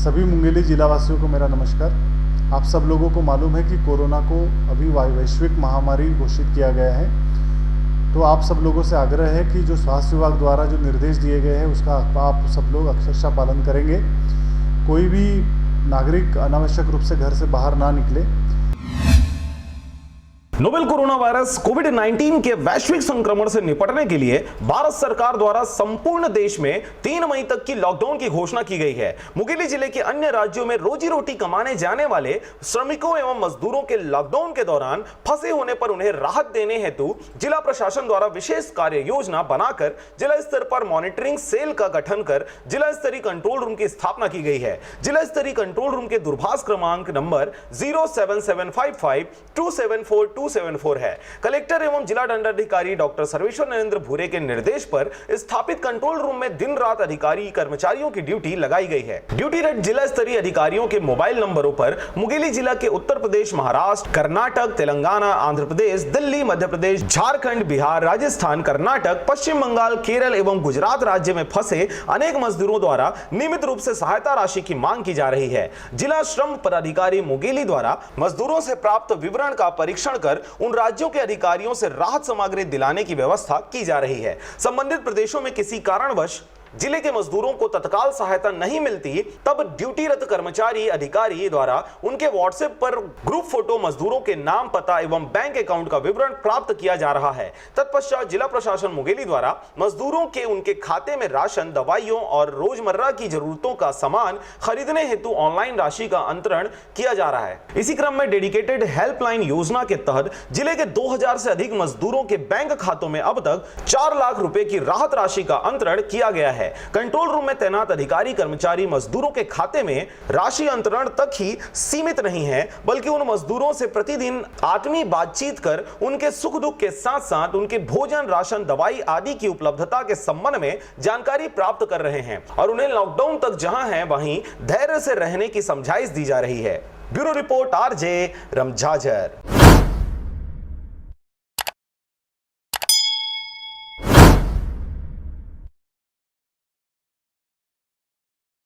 सभी मुंगेली जिलावासियों को मेरा नमस्कार। आप सब लोगों को मालूम है कि कोरोना को अभी वैश्विक महामारी घोषित किया गया है। तो आप सब लोगों से आग्रह है कि जो स्वास्थ्य विभाग द्वारा जो निर्देश दिए गए हैं उसका आप सब लोग अक्षरशः पालन करेंगे। कोई भी नागरिक अनावश्यक रूप से घर से बाहर ना निकले। नोवेल कोरोना वायरस कोविड-19 के वैश्विक संक्रमण से निपटने के लिए भारत सरकार द्वारा संपूर्ण देश में 3 मई तक की लॉकडाउन की घोषणा की गई है। मुंगेली जिले के अन्य राज्यों में रोजी रोटी कमाने जाने वाले श्रमिकों एवं मजदूरों के लॉकडाउन के दौरान फंसे होने पर उन्हें राहत देने हेतु जिला प्रशासन द्वारा विशेष कार्य योजना बनाकर जिला स्तर पर मॉनिटरिंग सेल का गठन कर जिला स्तरीय कंट्रोल रूम की स्थापना की गई है। जिला स्तरीय कंट्रोल रूम के दूरभाष क्रमांक नंबर 07755274274 है। कलेक्टर एवं जिला दंडाधिकारी डॉक्टर सर्वेश्वर नरेंद्र भूरे के निर्देश पर स्थापित कंट्रोल रूम में दिन रात अधिकारी कर्मचारियों की ड्यूटी लगाई गई है। ड्यूटी रेट जिला स्तरीय अधिकारियों के मोबाइल नंबरों पर मुंगेली जिला के उत्तर प्रदेश, महाराष्ट्र, कर्नाटक, तेलंगाना, आंध्र प्रदेश, दिल्ली, मध्य प्रदेश, झारखंड, बिहार, राजस्थान, कर्नाटक, पश्चिम बंगाल, केरल एवं गुजरात राज्य में फंसे अनेक मजदूरों द्वारा नियमित रूप से सहायता राशि की मांग की जा रही है। जिला श्रम पदाधिकारी मुंगेली द्वारा मजदूरों से प्राप्त विवरण का परीक्षण कर उन राज्यों के अधिकारियों से राहत सामग्री दिलाने की व्यवस्था की जा रही है। संबंधित प्रदेशों में किसी कारणवश जिले के मजदूरों को तत्काल सहायता नहीं मिलती, तब ड्यूटीरत कर्मचारी अधिकारी द्वारा उनके व्हाट्सएप पर ग्रुप फोटो मजदूरों के नाम, पता एवं बैंक अकाउंट का विवरण प्राप्त किया जा रहा है। तत्पश्चात जिला प्रशासन मुंगेली द्वारा मजदूरों के उनके खाते में राशन, दवाइयों और रोजमर्रा की जरूरतों का सामान खरीदने हेतु ऑनलाइन राशि का अंतरण किया जा रहा है। इसी क्रम में डेडिकेटेड हेल्पलाइन योजना के तहत जिले के 2000 से अधिक मजदूरों के बैंक खातों में अब तक 4 लाख रुपए की राहत राशि का अंतरण किया गया है। कंट्रोल रूम में तैनात अधिकारी कर्मचारी मजदूरों के खाते में राशि अंतरण तक ही सीमित नहीं है, बल्कि उन मजदूरों से प्रतिदिन आत्मीय बातचीत कर उनके सुख दुख के साथ साथ उनके भोजन, राशन, दवाई आदि की उपलब्धता के संबंध में जानकारी प्राप्त कर रहे हैं और उन्हें लॉकडाउन तक जहां है वहीं धैर्य से रहने की समझाइश दी जा रही है। Bureau report RJ रमझाझर।